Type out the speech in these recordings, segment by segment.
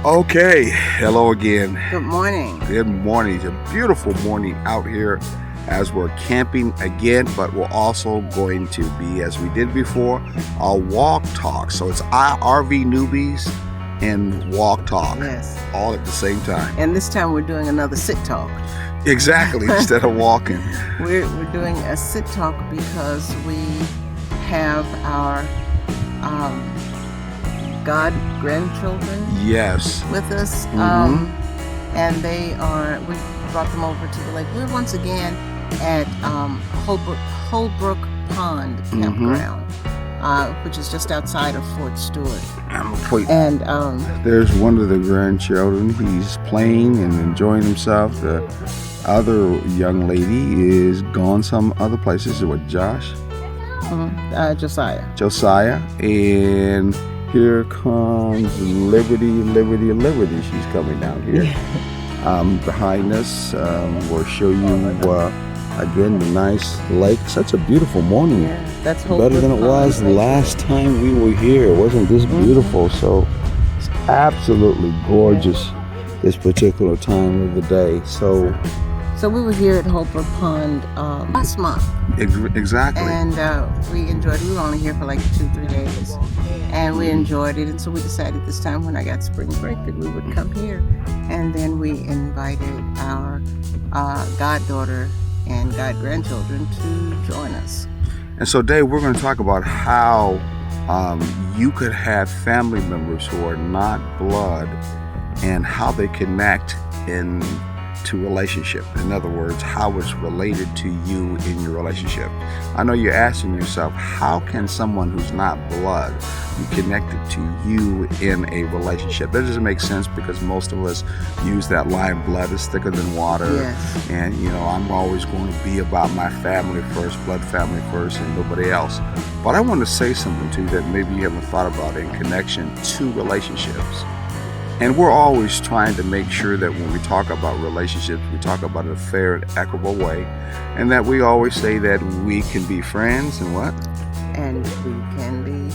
Okay, hello again. Good morning. Good morning. It's a beautiful morning out here as we're camping again, but we're also going to be, as we did before, a walk talk. So it's RV-NuBezz and Walk-Talk, Yes. all at the same time. And this time we're doing another sit talk. Exactly, instead of walking. We're doing a sit talk because we have our god grandchildren Yes. with us, and we brought them over to the lake. We're once again at Holbrook Pond Campground, which is just outside of Fort Stewart. And there's one of the grandchildren. He's playing and enjoying himself. The other young lady is gone some other places. What, Josh? Josiah. And here comes Liberty. She's coming down here. Behind us, we'll show you again the nice lake. Such a beautiful morning. yeah, that's Better than it was last time we were here. Wasn't this beautiful? So it's absolutely gorgeous this particular time of the day. So we were here at Holbrook Pond last month. Exactly. And we enjoyed it. We were only here for like 2-3 days. And we enjoyed it. And so we decided this time when I got spring break that we would come here. And then we invited our goddaughter and god-grandchildren to join us. And so, Dave, we're going to talk about how you could have family members who are not blood and how they connect into relationship. In other words, how it's related to you in your relationship. I know you're asking yourself, how can someone who's not blood be connected to you in a relationship? That doesn't make sense because most of us use that line, blood is thicker than water. Yes. And, I'm always going to be about my family first, blood family first, and nobody else. But I want to say something to you that maybe you haven't thought about in connection to relationships. And we're always trying to make sure that when we talk about relationships, we talk about it in a fair and equitable way. And that we always say that we can be friends and what? And we can be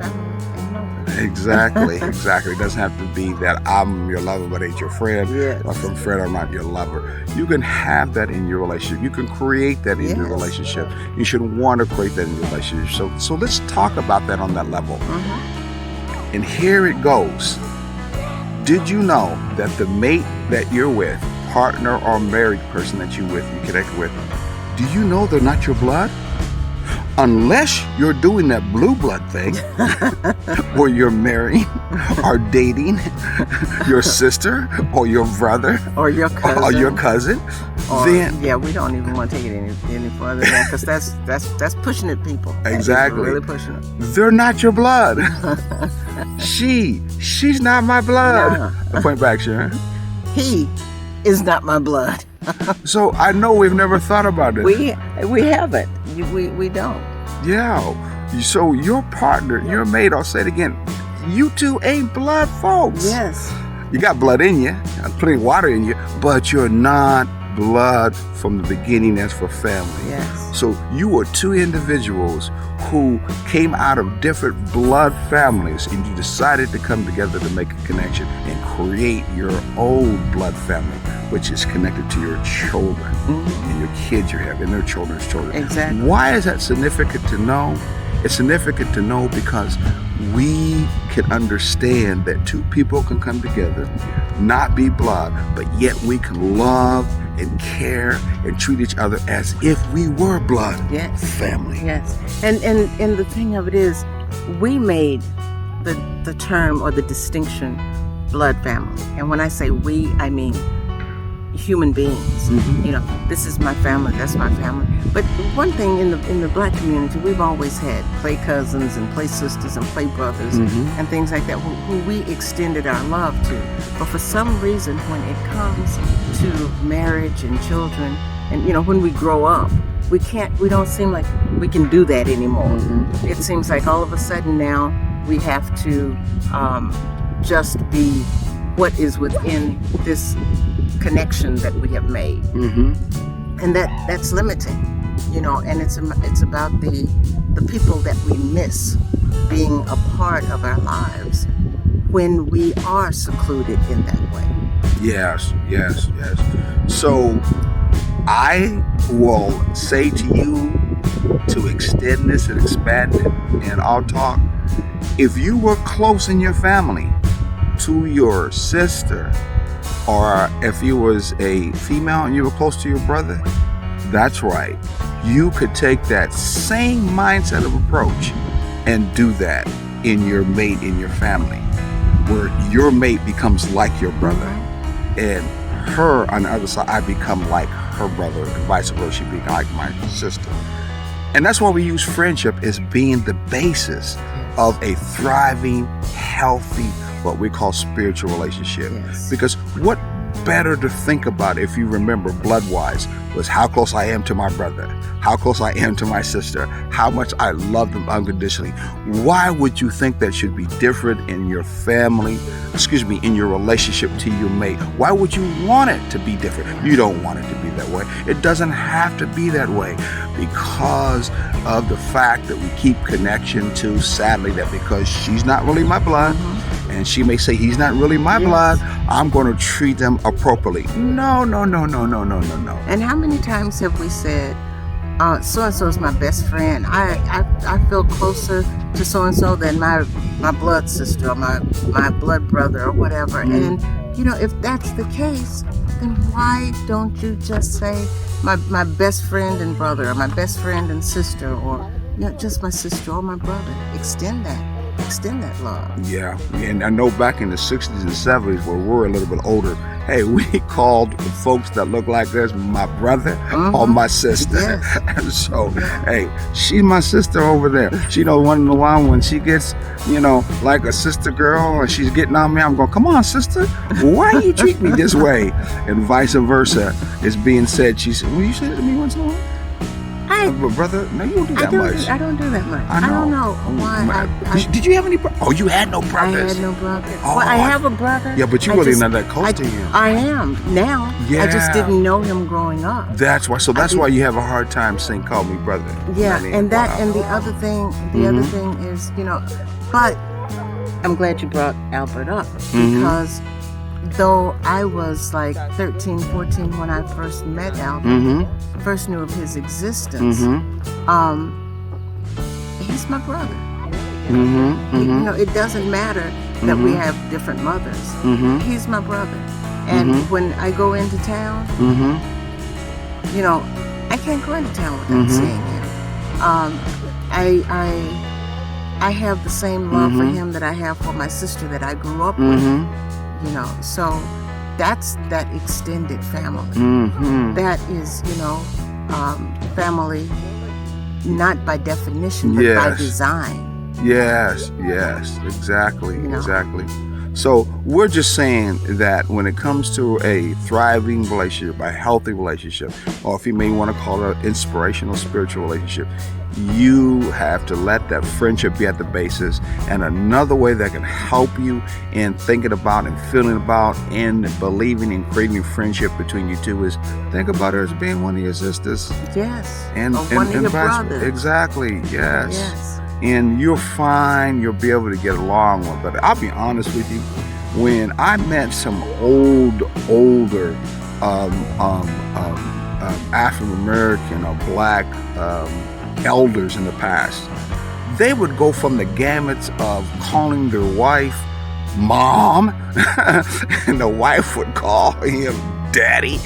family and lovers. Exactly. It doesn't have to be that I'm your lover, but ain't your friend. Yes. Or from friend, I'm not your lover. You can have that in your relationship. You can create that in your relationship. You should want to create that in your relationship. So let's talk about that on that level. And here it goes. Did you know that the mate that you're with, partner or married person that you connect with, do you know they're not your blood? Unless you're doing that blue blood thing where you're marrying or dating your sister or your brother or your cousin. Then we don't even want to take it any further than that because that's pushing it, people. Exactly. Really pushing it. They're not your blood. She's not my blood. Nah. Point back, Sharon. He is not my blood. So I know we've never thought about it. We haven't. We don't. Yeah. So your partner, your mate, I'll say it again, you two ain't blood folks. Yes. You got blood in you, plenty of water in you, but you're not blood from the beginning as for family. Yes. So you are two individuals who came out of different blood families and you decided to come together to make a connection and create your own blood family, which is connected to your children and your kids you have and their children's children. Exactly. Why is that significant to know? It's significant to know because we can understand that two people can come together, not be blood, but yet we can love and care and treat each other as if we were blood family. Yes. And the thing of it is, we made the term or the distinction blood family. And when I say we, I mean human beings. This is my family, that's my family. But one thing in the black community, we've always had play cousins and play sisters and play brothers and things like that who we extended our love to. But for some reason, when it comes to marriage and children, and when we grow up, we don't seem like we can do that anymore. It seems like all of a sudden now we have to just be what is within this connection that we have made, and that's limiting, and it's about the people that we miss being a part of our lives when we are secluded in that way. Yes. So I will say to you to extend this and expand it, and I'll talk. If you were close in your family to your sister, or if you was a female and you were close to your brother, that's right. You could take that same mindset of approach and do that in your mate, in your family, where your mate becomes like your brother, and her on the other side, I become like her brother, and vice versa, she become like my sister. And that's why we use friendship as being the basis of a thriving, healthy, what we call spiritual relationship. Yes. Because what better to think about, if you remember blood-wise, was how close I am to my brother, how close I am to my sister, how much I love them unconditionally. Why would you think that should be different in your family, in your relationship to your mate? Why would you want it to be different? You don't want it to be that way. It doesn't have to be that way, because of the fact that we keep connection to, sadly, that because she's not really my blood, and she may say he's not really my blood, I'm going to treat them appropriately. No. And how many times have we said, so-and-so is my best friend. I feel closer to so-and-so than my blood sister or my blood brother or whatever. And, if that's the case, then why don't you just say my best friend and brother, or my best friend and sister, or just my sister or my brother? Extend that love. Yeah, and I know back in the 60s and 70s, where we're a little bit older, hey, we called the folks that look like this my brother or my sister. Yes. And so, hey, she's my sister over there. She one in a while when she gets, like a sister girl, and she's getting on me, I'm going, come on, sister, why you treat me this way? And vice versa is being said. She said, will you say that to me once in a while? But brother, no, you don't do that much. I don't do that much. I don't know why. Did you have any brothers? Oh, you had no brothers. I had no brothers. Oh, well, I have a brother. Yeah, but you really not that close to him. I am now. Yeah. I just didn't know him growing up. That's why. So that's why you have a hard time saying, "Call me brother." Yeah, and the other thing, other thing is, but I'm glad you brought Albert up, because though I was like 13, 14 when I first met Albert, first knew of his existence, he's my brother. It doesn't matter that we have different mothers. He's my brother. And when I go into town, I can't go into town without seeing him. I have the same love for him that I have for my sister that I grew up with. So that's that extended family. That is, family, not by definition, but by design. Yes, exactly. So we're just saying that when it comes to a thriving relationship, a healthy relationship, or if you may want to call it an inspirational spiritual relationship, you have to let that friendship be at the basis. And another way that can help you in thinking about and feeling about and believing and creating friendship between you two is think about her as being one of your sisters. Yes. And one of your brothers. Exactly. Yes. And you'll find you'll be able to get along with it. But I'll be honest with you, when I met some older African American or black elders in the past, they would go from the gamuts of calling their wife mom, and the wife would call him daddy.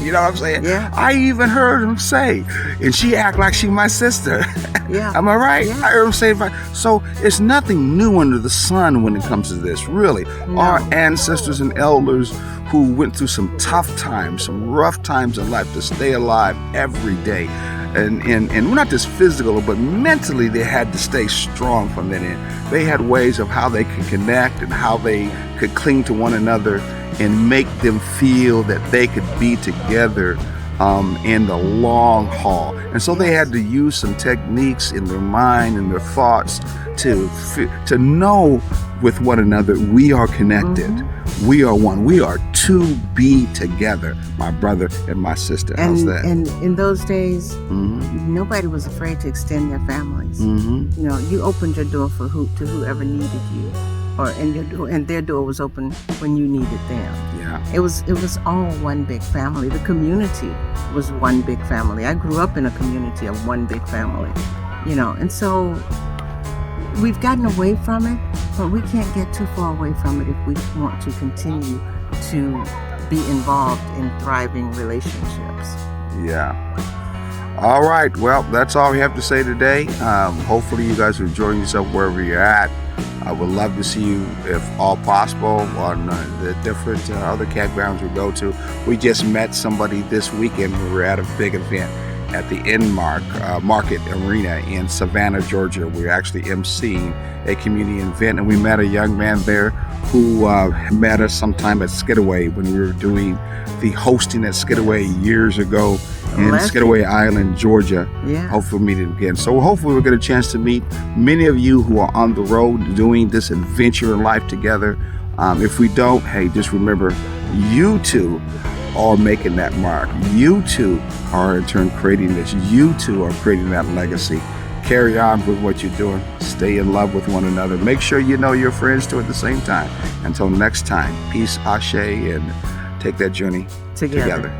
You know what I'm saying? Yeah. I even heard him say, and she act like she my sister. Yeah. Am I right? Yeah. I heard him say, so it's nothing new under the sun when it comes to this, really. No. Our ancestors and elders who went through some tough times, some rough times in life to stay alive every day. And not just physical, but mentally they had to stay strong from that end. They had ways of how they could connect and how they could cling to one another and make them feel that they could be together in the long haul. And so they had to use some techniques in their mind and their thoughts to know with one another, we are connected. We are one. We are to be together, my brother and my sister. How's that? And in those days, nobody was afraid to extend their families. You opened your door to whoever needed you. or and your door and their door was open when you needed them. Yeah. It was all one big family. The community was one big family. I grew up in a community of one big family, you know, and so we've gotten away from it, but we can't get too far away from it if we want to continue to be involved in thriving relationships. Yeah. All right. Well, that's all we have to say today. Hopefully you guys are enjoying yourself wherever you're at. I would love to see you, if all possible, on the different other campgrounds we go to. We just met somebody this weekend. We were at a big event at the Market Arena in Savannah, Georgia. We were actually emceeing a community event, and we met a young man there who met us sometime at Skidaway when we were doing the hosting at Skidaway years ago in Skidaway Island, Georgia. Yeah. Hopefully we'll meet him again. So hopefully we'll get a chance to meet many of you who are on the road doing this adventure in life together. If we don't, hey, just remember, you too are making that mark. You too are in turn creating this. You too are creating that legacy. Carry on with what you're doing. Stay in love with one another. Make sure you know your friends too at the same time. Until next time, peace, ashe, and take that journey together.